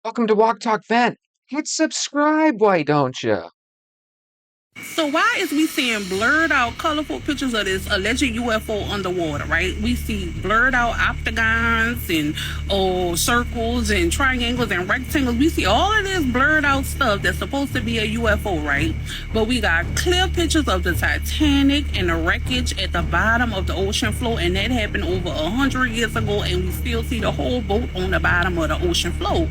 Welcome to Walk Talk Vent. Hit subscribe, why don't you? So why is we seeing blurred out, colorful pictures of this alleged UFO underwater, right? We see blurred out octagons and circles and triangles and rectangles. We see all of this blurred out stuff that's supposed to be a UFO, right? But we got clear pictures of the Titanic and the wreckage at the bottom of the ocean floor, and that happened over 100 years ago, and we still see the whole boat on the bottom of the ocean floor.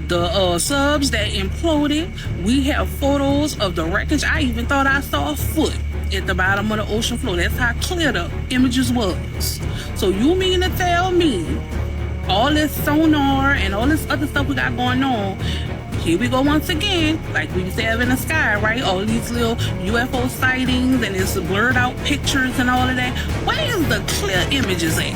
The subs that imploded, we have photos of the wreckage. I even thought I saw a foot at the bottom of the ocean floor. That's how clear the images was. So you mean to tell me all this sonar and all this other stuff we got going on, here we go once again, like we used to have in the sky, right? All these little UFO sightings and it's blurred out pictures and all of that. Where is the clear images at?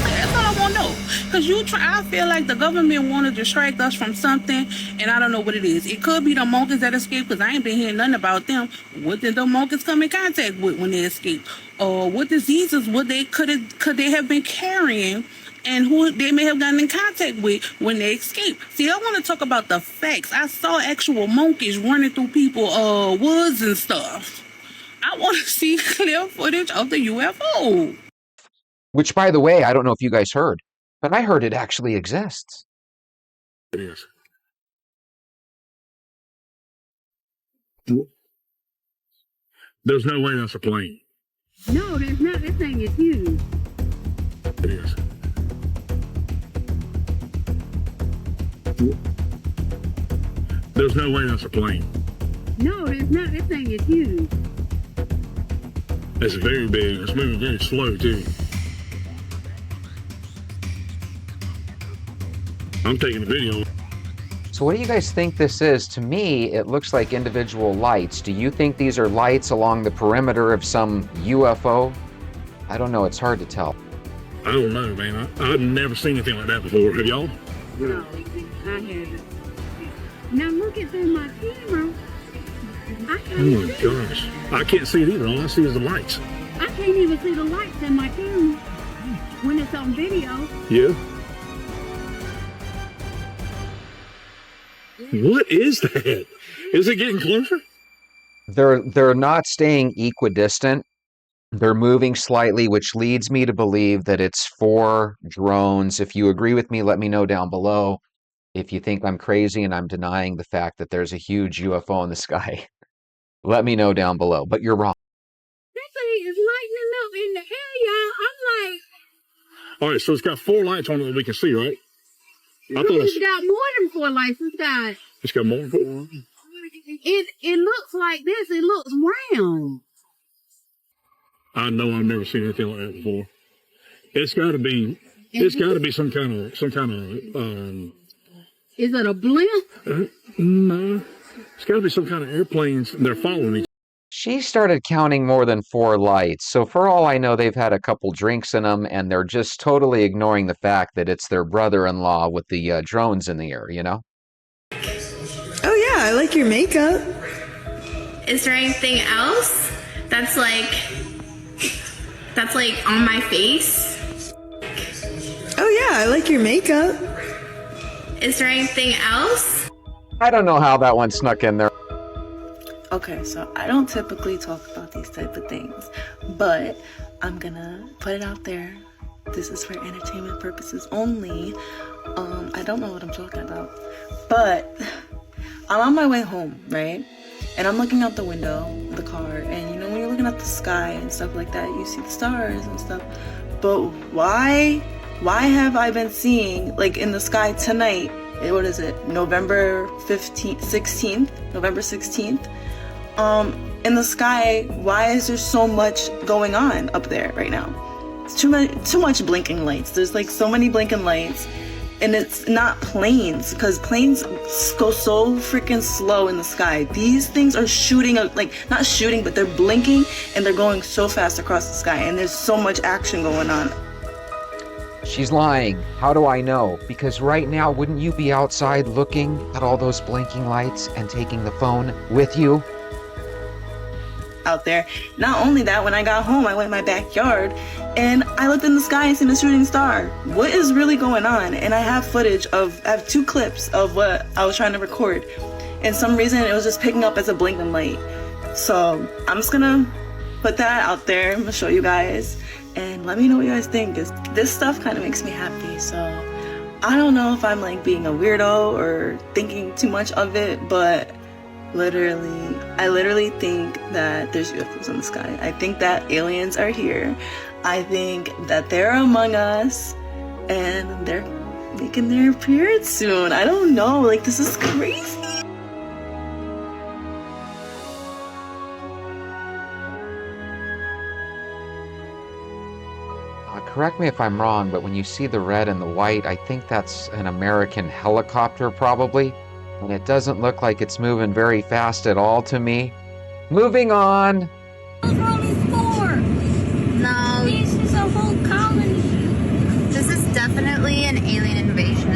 That's all I want to know. Because I feel like the government want to distract us from something, and I don't know what it is. It could be the monkeys that escaped, because I ain't been hearing nothing about them. What did the monkeys come in contact with when they escaped? Or what diseases could they have been carrying, and who they may have gotten in contact with when they escaped? See, I want to talk about the facts. I saw actual monkeys running through people, woods and stuff. I want to see clear footage of the UFO. Which, by the way, I don't know if you guys heard, but I heard it actually exists. It is. There's no way that's a plane. No, there's not. This thing is huge. It is. There's no way that's a plane. No, there's not. This thing is huge. It's very big. It's moving very slow, too. I'm taking a video. So what do you guys think this is? To me, it looks like individual lights. Do you think these are lights along the perimeter of some UFO? I don't know. It's hard to tell. I don't know, man. I've never seen anything like that before. Have y'all? No, I haven't. Now look at them, my camera. I can't Oh my see. gosh. I can't see it either. All I see is the lights. I can't even see the lights in my camera when it's on video. Yeah. What is that? Is it getting closer? They're not staying equidistant. They're moving slightly, which leads me to believe that it's 4 drones. If you agree with me, let me know down below. If you think I'm crazy and I'm denying the fact that there's a huge UFO in the sky, let me know down below. But you're wrong. That thing is lightening up in the air, y'all. I'm like, All right, so it's got 4 lights on it that we can see, right? I thought it's got more than 4 lights. it's got more than 4. It looks like this. It looks round. I know I've never seen anything like that before. It's got to be some kind of Is it a blimp? no. It's got to be some kind of airplanes. They're following each. She started counting more than 4 lights, so for all I know, they've had a couple drinks in them, and they're just totally ignoring the fact that it's their brother-in-law with the drones in the air, you know? Oh yeah, I like your makeup. Is there anything else that's like on my face? Oh yeah, I like your makeup. Is there anything else? I don't know how that one snuck in there. Okay, so I don't typically talk about these type of things, but I'm gonna put it out there. This is for entertainment purposes only. I don't know what I'm talking about, but I'm on my way home, right? And I'm looking out the window of the car, and you know when you're looking at the sky and stuff like that, you see the stars and stuff. But why have I been seeing, like in the sky tonight, what is it, November 16th, in the sky, why is there so much going on up there right now? It's too much blinking lights. There's like so many blinking lights, and it's not planes, because planes go so freaking slow in the sky. These things are shooting, like not shooting, but they're blinking and they're going so fast across the sky, and there's so much action going on. She's lying. How do I know? Because right now, wouldn't you be outside looking at all those blinking lights and taking the phone with you? out there. Not only that, when I got home, I went in my backyard and I looked in the sky and seen a shooting star. What is really going on? And I have I have 2 clips of what I was trying to record. And some reason it was just picking up as a blinking light. So I'm just gonna put that out there. I'm gonna show you guys and let me know what you guys think. This stuff kind of makes me happy. So I don't know if I'm like being a weirdo or thinking too much of it, but I literally think that there's UFOs in the sky. I think that aliens are here. I think that they're among us and they're making their appearance soon. I don't know, like this is crazy. Correct me if I'm wrong, but when you see the red and the white, I think that's an American helicopter probably. And it doesn't look like it's moving very fast at all to me. Moving on. No, This is a whole colony. this is definitely an alien invasion.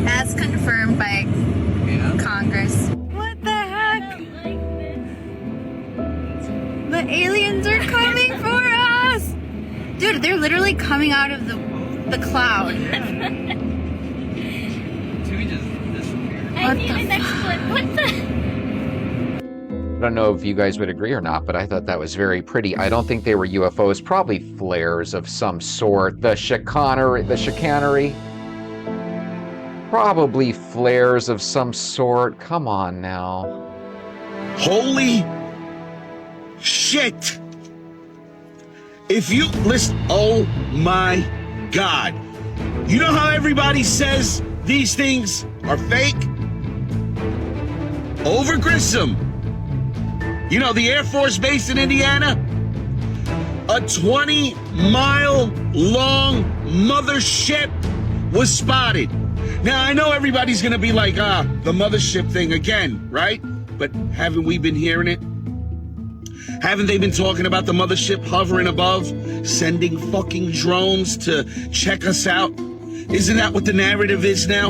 That's confirmed by Congress. What the heck? The aliens are coming for us! Dude, they're literally coming out of the cloud. What the I don't know if you guys would agree or not, but I thought that was very pretty. I don't think they were UFOs, probably flares of some sort. The chicanery. Probably flares of some sort. Come on now. Holy shit! If you listen, oh my God. You know how everybody says these things are fake? Over Grissom, you know, the Air Force Base in Indiana, a 20-mile long mothership was spotted. Now, I know everybody's gonna be like, the mothership thing again, right? But haven't we been hearing it? Haven't they been talking about the mothership hovering above, sending fucking drones to check us out? Isn't that what the narrative is now?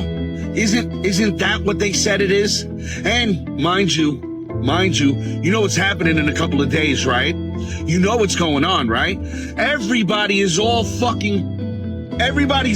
Isn't that what they said it is? And mind you, you know what's happening in a couple of days, right? You know what's going on, right? Everybody's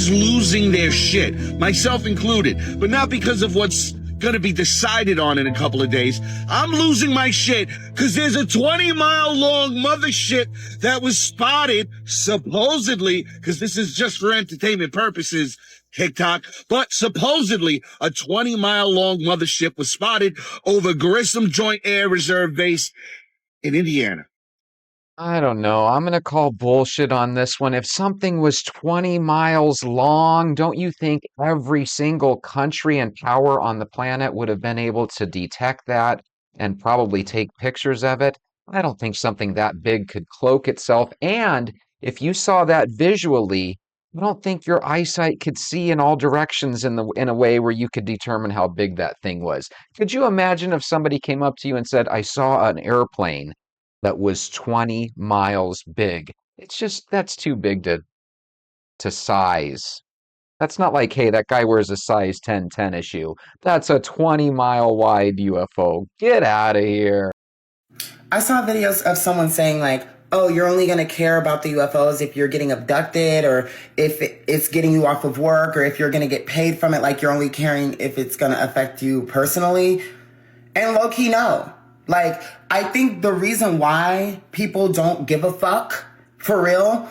losing their shit, myself included, but not because of what's gonna be decided on in a couple of days. I'm losing my shit because there's a 20-mile long mothership that was spotted, supposedly, because this is just for entertainment purposes, TikTok, but supposedly a 20-mile long mothership was spotted over Grissom Joint Air Reserve Base in Indiana. I don't know. I'm going to call bullshit on this one. If something was 20 miles long, don't you think every single country and power on the planet would have been able to detect that and probably take pictures of it? I don't think something that big could cloak itself. And if you saw that visually, I don't think your eyesight could see in all directions in a way where you could determine how big that thing was. Could you imagine if somebody came up to you and said, "I saw an airplane that was 20 miles big"? It's just, that's too big to size. That's not like, hey, that guy wears a size 10 tennis shoe. That's a 20-mile wide UFO. Get out of here. I saw videos of someone saying like, oh, you're only going to care about the UFOs if you're getting abducted or if it's getting you off of work or if you're going to get paid from it. Like you're only caring if it's going to affect you personally. And low key, no. Like, I think the reason why people don't give a fuck for real,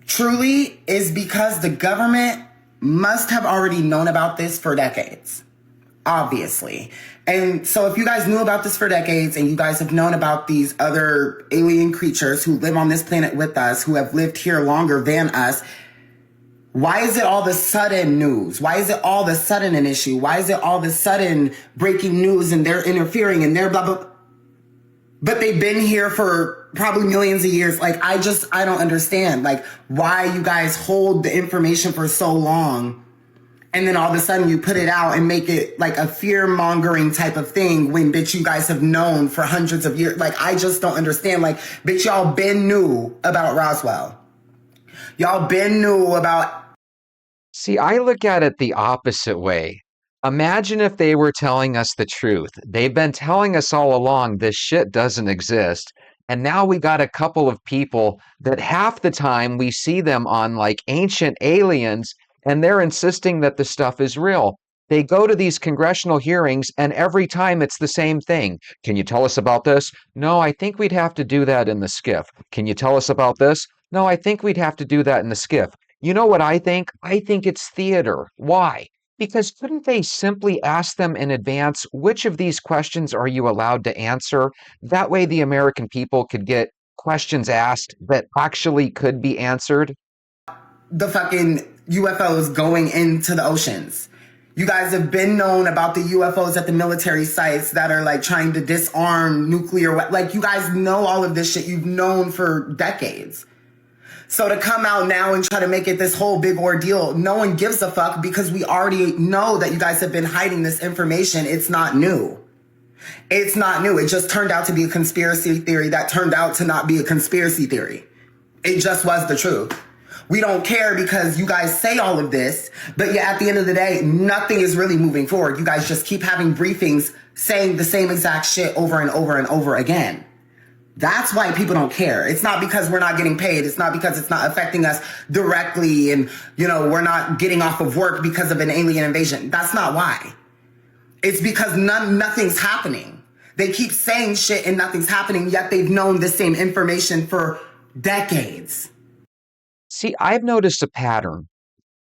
truly, is because the government must have already known about this for decades. Obviously. And so if you guys knew about this for decades and you guys have known about these other alien creatures who live on this planet with us, who have lived here longer than us, why is it all of a sudden news? Why is it all of a sudden an issue? Why is it all of a sudden breaking news and they're interfering and they're blah, blah, blah. But they've been here for probably millions of years. Like, I don't understand, like, why you guys hold the information for so long and then all of a sudden you put it out and make it like a fear-mongering type of thing when, bitch, you guys have known for hundreds of years. Like, I just don't understand. Like, bitch, y'all been knew about Roswell. Y'all been knew about... See, I look at it the opposite way. Imagine if they were telling us the truth. They've been telling us all along this shit doesn't exist. And now we got a couple of people that half the time we see them on like ancient aliens and they're insisting that the stuff is real. They go to these congressional hearings and every time it's the same thing. Can you tell us about this? No, I think we'd have to do that in the skiff. Can you tell us about this? No, I think we'd have to do that in the skiff. You know what I think? I think it's theater. Why? Because couldn't they simply ask them in advance, which of these questions are you allowed to answer? That way the American people could get questions asked that actually could be answered. The fucking UFOs going into the oceans. You guys have been known about the UFOs at the military sites that are like trying to disarm nuclear, like you guys know all of this shit. You've known for decades. So to come out now and try to make it this whole big ordeal, no one gives a fuck because we already know that you guys have been hiding this information. It's not new. It's not new. It just turned out to be a conspiracy theory that turned out to not be a conspiracy theory. It just was the truth. We don't care because you guys say all of this, but yet at the end of the day, nothing is really moving forward. You guys just keep having briefings saying the same exact shit over and over and over again. That's why people don't care. It's not because we're not getting paid. It's not because it's not affecting us directly and, you know, we're not getting off of work because of an alien invasion. That's not why. It's because nothing's happening. They keep saying shit and nothing's happening, yet they've known the same information for decades. See, I've noticed a pattern.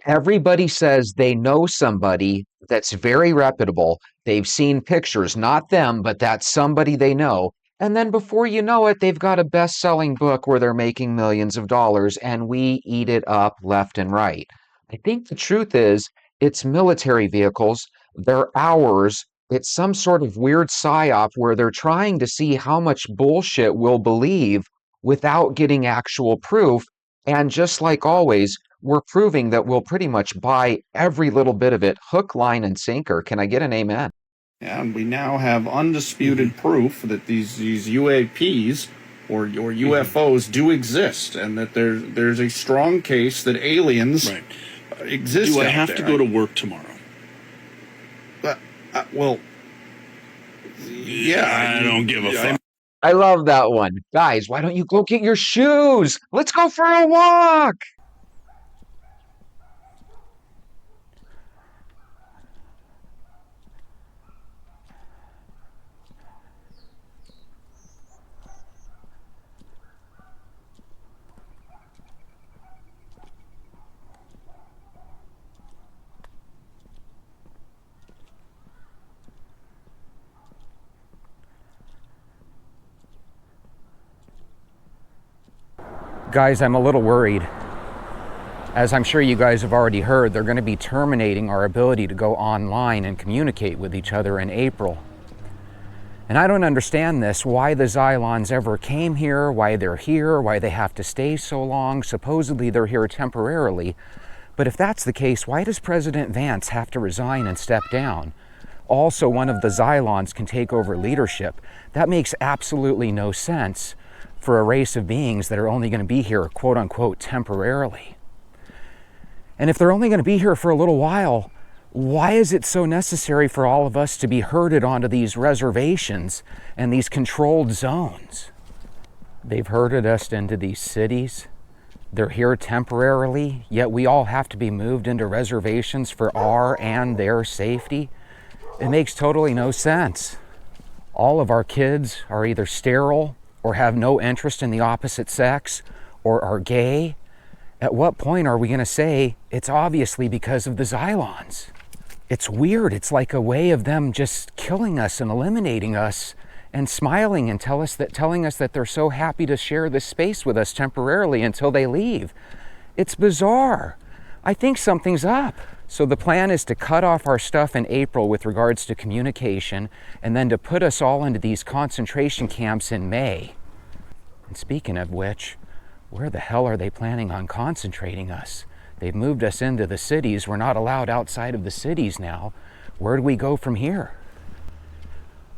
Everybody says they know somebody that's very reputable. They've seen pictures, not them, but that's somebody they know. And then before you know it, they've got a best-selling book where they're making millions of dollars, and we eat it up left and right. I think the truth is, it's military vehicles, they're ours, it's some sort of weird psyop where they're trying to see how much bullshit we'll believe without getting actual proof. And just like always, we're proving that we'll pretty much buy every little bit of it, hook, line, and sinker. Can I get an amen? Yeah, and we now have undisputed proof that these UAPs or UFOs do exist, and that there's a strong case that aliens exist. Do I out have there. to go to work tomorrow? Well, yeah, I don't give a fuck. I love that one. Guys, why don't you go get your shoes? Let's go for a walk. Guys, I'm a little worried. As I'm sure you guys have already heard, they're going to be terminating our ability to go online and communicate with each other in April. And I don't understand this, why the Xylons ever came here, why they're here, why they have to stay so long. Supposedly they're here temporarily. But if that's the case, why does President Vance have to resign and step down? Also, one of the Xylons can take over leadership. That makes absolutely no sense for a race of beings that are only going to be here, quote unquote, temporarily. And if they're only going to be here for a little while, why is it so necessary for all of us to be herded onto these reservations and these controlled zones? They've herded us into these cities. They're here temporarily, yet we all have to be moved into reservations for our and their safety. It makes totally no sense. All of our kids are either sterile or have no interest in the opposite sex or are gay. At what point are we going to say it's obviously because of the Xylons? It's weird. It's like a way of them just killing us and eliminating us and smiling and telling us that they're so happy to share this space with us temporarily until they leave. It's bizarre. I think something's up. So the plan is to cut off our stuff in April with regards to communication, and then to put us all into these concentration camps in May. And speaking of which, where the hell are they planning on concentrating us? They've moved us into the cities. We're not allowed outside of the cities now. Where do we go from here?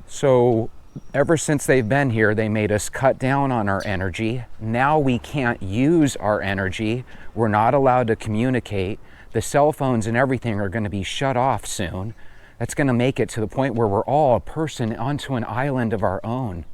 So ever since they've been here, they made us cut down on our energy. Now we can't use our energy. We're not allowed to communicate. The cell phones and everything are going to be shut off soon. that's going to make it to the point where we're all a person onto an island of our own.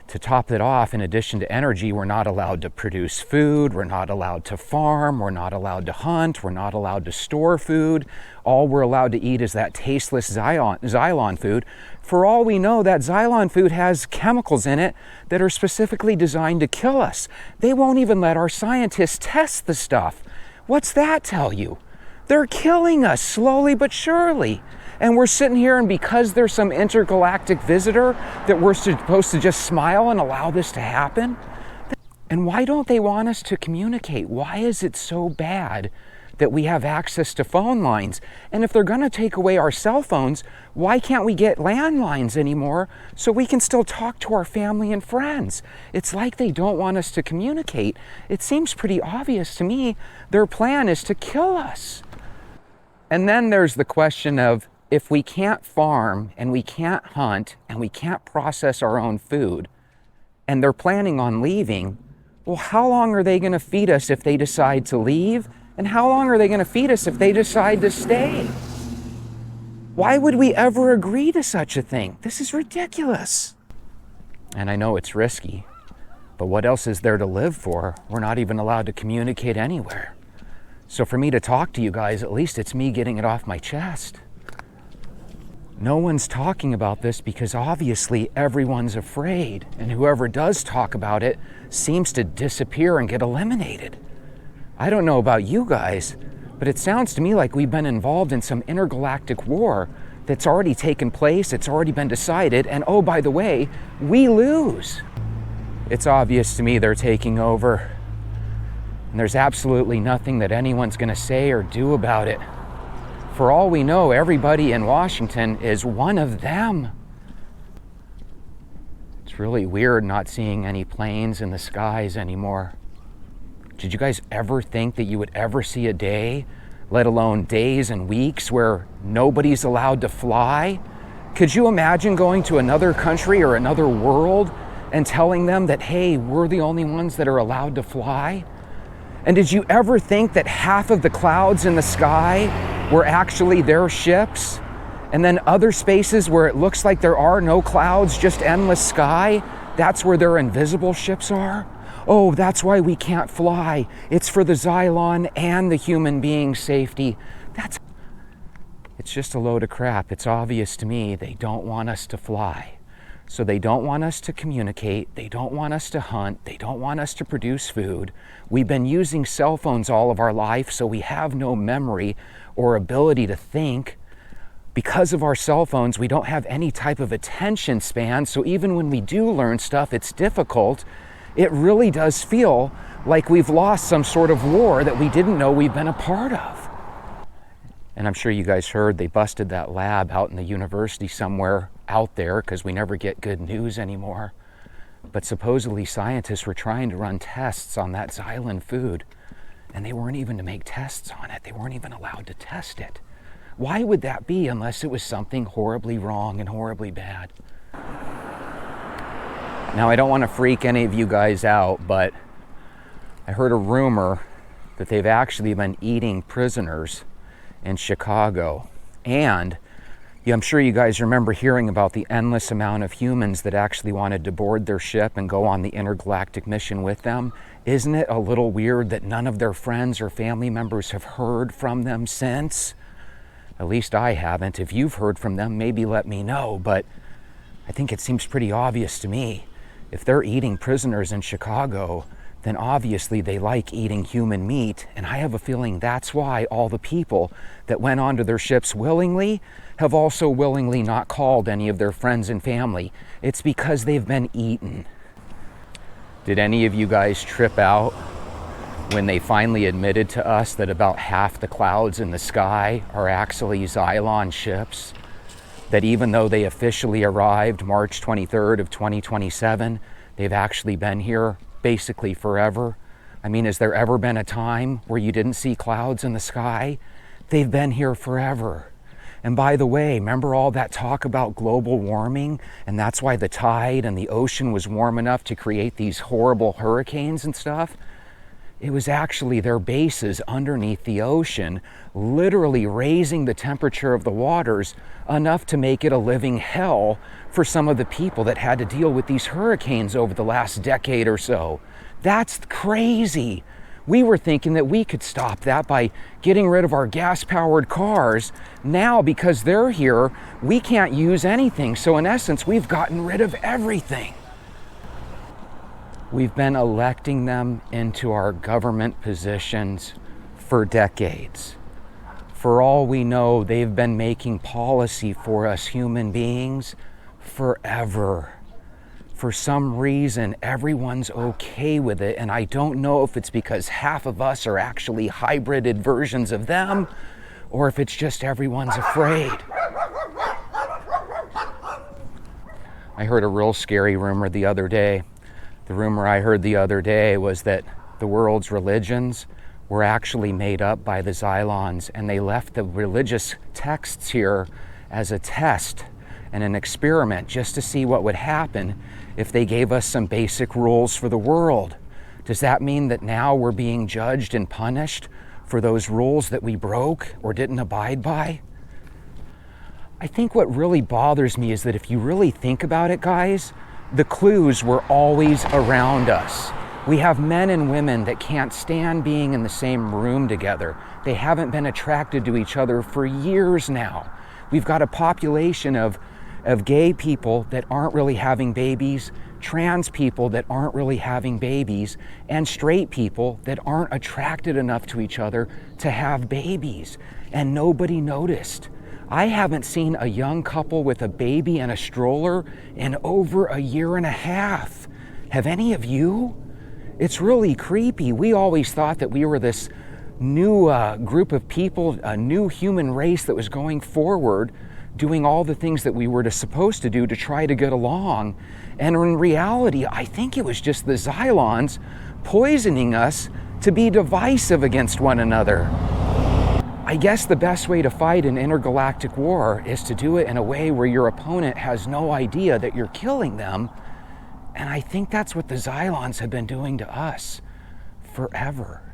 To top it off, in addition to energy, we're not allowed to produce food, we're not allowed to farm, we're not allowed to hunt, we're not allowed to store food. All we're allowed to eat is that tasteless Xylon food. For all we know, that Xylon food has chemicals in it that are specifically designed to kill us. They won't even let our scientists test the stuff. What's that tell you? They're killing us slowly but surely. And we're sitting here, and because there's some intergalactic visitor that we're supposed to just smile and allow this to happen? And why don't they want us to communicate? Why is it so bad that we have access to phone lines? And if they're gonna take away our cell phones, why can't we get landlines anymore so we can still talk to our family and friends? It's like they don't want us to communicate. It seems pretty obvious to me their plan is to kill us. And then there's the question of, if we can't farm and we can't hunt and we can't process our own food, and they're planning on leaving, well, how long are they going to feed us if they decide to leave? And how long are they going to feed us if they decide to stay? Why would we ever agree to such a thing? This is ridiculous. And I know it's risky, but what else is there to live for? We're not even allowed to communicate anywhere. So for me to talk to you guys, at least it's me getting it off my chest. No one's talking about this because obviously everyone's afraid, and whoever does talk about it seems to disappear and get eliminated. I don't know about you guys, but it sounds to me like we've been involved in some intergalactic war that's already taken place, it's already been decided, and oh, by the way, we lose. It's obvious to me they're taking over, and there's absolutely nothing that anyone's gonna say or do about it. For all we know, everybody in Washington is one of them. It's really weird not seeing any planes in the skies anymore. Did you guys ever think that you would ever see a day, let alone days and weeks, where nobody's allowed to fly? Could you imagine going to another country or another world and telling them that, hey, we're the only ones that are allowed to fly? And did you ever think that half of the clouds in the sky were actually their ships? And then other spaces where it looks like there are no clouds, just endless sky, that's where their invisible ships are? Oh, that's why we can't fly. It's for the Xylon and the human being's safety. It's just a load of crap. It's obvious to me they don't want us to fly. So they don't want us to communicate, they don't want us to hunt, they don't want us to produce food. We've been using cell phones all of our life, so we have no memory or ability to think. Because of our cell phones, we don't have any type of attention span, so even when we do learn stuff, it's difficult. It really does feel like we've lost some sort of war that we didn't know we've been a part of. And I'm sure you guys heard they busted that lab out in the university somewhere out there, because we never get good news anymore. But supposedly scientists were trying to run tests on that Xylon food, and they weren't even to make tests on it. They weren't even allowed to test it. Why would that be unless it was something horribly wrong and horribly bad? Now, I don't want to freak any of you guys out, but I heard a rumor that they've actually been eating prisoners in Chicago. And I'm sure you guys remember hearing about the endless amount of humans that actually wanted to board their ship and go on the intergalactic mission with them. Isn't it a little weird that none of their friends or family members have heard from them since? At least I haven't. If you've heard from them, maybe let me know, but I think it seems pretty obvious to me. If they're eating prisoners in Chicago, then obviously they like eating human meat, and I have a feeling that's why all the people that went onto their ships willingly have also willingly not called any of their friends and family. It's because they've been eaten. Did any of you guys trip out when they finally admitted to us that about half the clouds in the sky are actually Xylon ships? That even though they officially arrived March 23rd of 2027, they've actually been here basically forever. I mean, has there ever been a time where you didn't see clouds in the sky? They've been here forever. And by the way, remember all that talk about global warming? And that's why the tide and the ocean was warm enough to create these horrible hurricanes and stuff? It was actually their bases underneath the ocean, literally raising the temperature of the waters enough to make it a living hell for some of the people that had to deal with these hurricanes over the last decade or so. That's crazy. We were thinking that we could stop that by getting rid of our gas-powered cars. Now, because they're here, we can't use anything. So in essence, we've gotten rid of everything. We've been electing them into our government positions for decades. For all we know, they've been making policy for us human beings forever. For some reason, everyone's okay with it, and I don't know if it's because half of us are actually hybrided versions of them, or if it's just everyone's afraid. I heard a real scary rumor the other day. The rumor I heard the other day was that the world's religions were actually made up by the Xylons, and they left the religious texts here as a test and an experiment just to see what would happen if they gave us some basic rules for the world. Does that mean that now we're being judged and punished for those rules that we broke or didn't abide by? I think what really bothers me is that if you really think about it, guys, the clues were always around us. We have men and women that can't stand being in the same room together. They haven't been attracted to each other for years now. We've got a population of gay people that aren't really having babies, trans people that aren't really having babies, and straight people that aren't attracted enough to each other to have babies. And nobody noticed. I haven't seen a young couple with a baby and a stroller in over a year and a half. Have any of you? It's really creepy. We always thought that we were this new group of people, a new human race that was going forward, doing all the things that we were supposed to do to try to get along. And in reality, I think it was just the Xylons poisoning us to be divisive against one another. I guess the best way to fight an intergalactic war is to do it in a way where your opponent has no idea that you're killing them. And I think that's what the Xylons have been doing to us forever.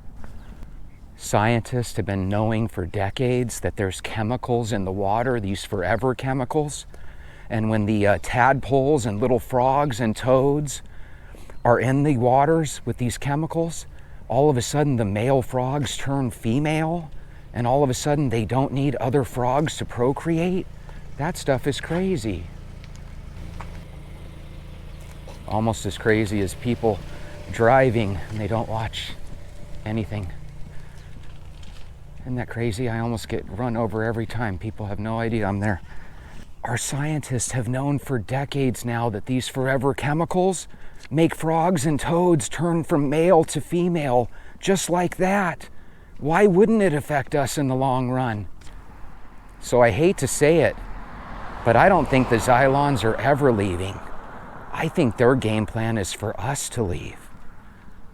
Scientists have been knowing for decades that there's chemicals in the water, these forever chemicals. And when the tadpoles and little frogs and toads are in the waters with these chemicals, all of a sudden the male frogs turn female, and all of a sudden they don't need other frogs to procreate. That stuff is crazy. Almost as crazy as people driving and they don't watch anything. Isn't that crazy? I almost get run over every time. People have no idea I'm there. Our scientists have known for decades now that these forever chemicals make frogs and toads turn from male to female just like that. Why wouldn't it affect us in the long run? So I hate to say it, but I don't think the Xylons are ever leaving. I think their game plan is for us to leave.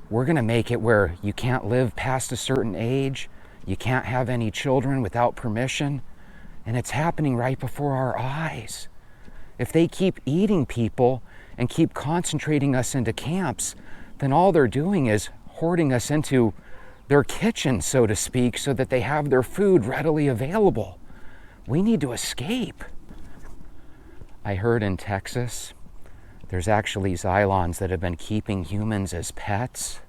We're gonna make it where you can't live past a certain age, you can't have any children without permission, and it's happening right before our eyes. If they keep eating people and keep concentrating us into camps, then all they're doing is hoarding us into their kitchen, so to speak, so that they have their food readily available. We need to escape. I heard in Texas, there's actually Xylons that have been keeping humans as pets.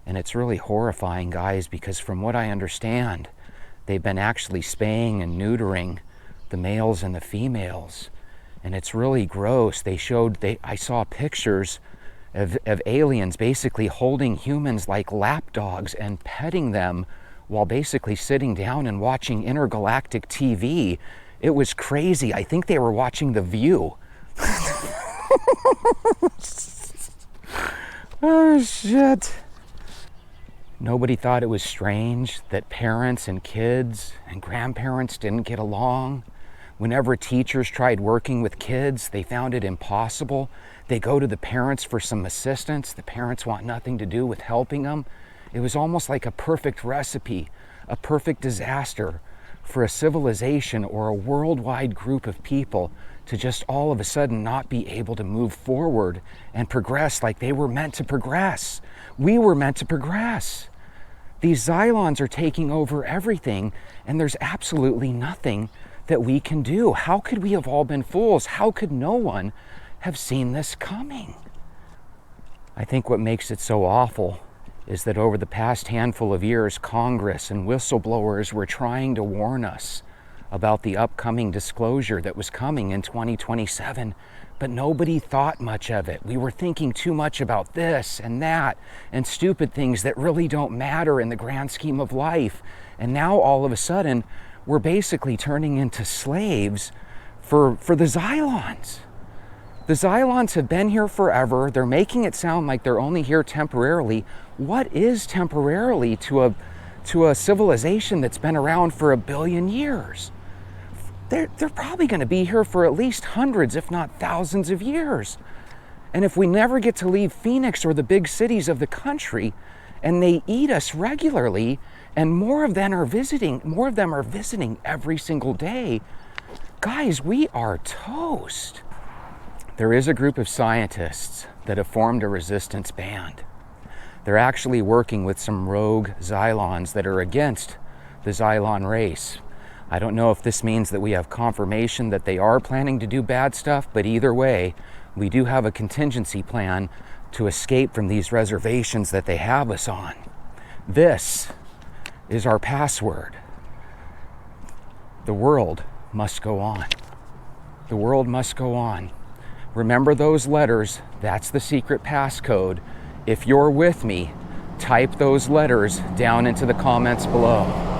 And it's really horrifying, guys, because from what I understand, they've been actually spaying and neutering the males and the females. And it's really gross. I saw pictures of aliens basically holding humans like lapdogs and petting them while basically sitting down and watching intergalactic TV. It was crazy. I think they were watching The View. Oh, shit. Nobody thought it was strange that parents and kids and grandparents didn't get along. Whenever teachers tried working with kids, they found it impossible. They go to the parents for some assistance. The parents want nothing to do with helping them. It was almost like a perfect recipe, a perfect disaster for a civilization or a worldwide group of people to just all of a sudden not be able to move forward and progress like they were meant to progress. We were meant to progress. These Xylons are taking over everything, and there's absolutely nothing that we can do. How could we have all been fools? How could no one have seen this coming? I think what makes it so awful is that over the past handful of years, Congress and whistleblowers were trying to warn us about the upcoming disclosure that was coming in 2027, but nobody thought much of it. We were thinking too much about this and that and stupid things that really don't matter in the grand scheme of life. And now all of a sudden, we're basically turning into slaves for the Xylons. The Xylons have been here forever. They're making it sound like they're only here temporarily. What is temporarily to a civilization that's been around for 1 billion years? They're probably going to be here for at least hundreds, if not thousands of years. And if we never get to leave Phoenix or the big cities of the country, and they eat us regularly, and more of them are visiting every single day, guys, we are toast. There is a group of scientists that have formed a resistance band. They're actually working with some rogue Xylons that are against the Xylon race. I don't know if this means that we have confirmation that they are planning to do bad stuff, but either way, we do have a contingency plan to escape from these reservations that they have us on. This is our password. The world must go on. The world must go on. Remember those letters, that's the secret passcode. If you're with me, type those letters down into the comments below.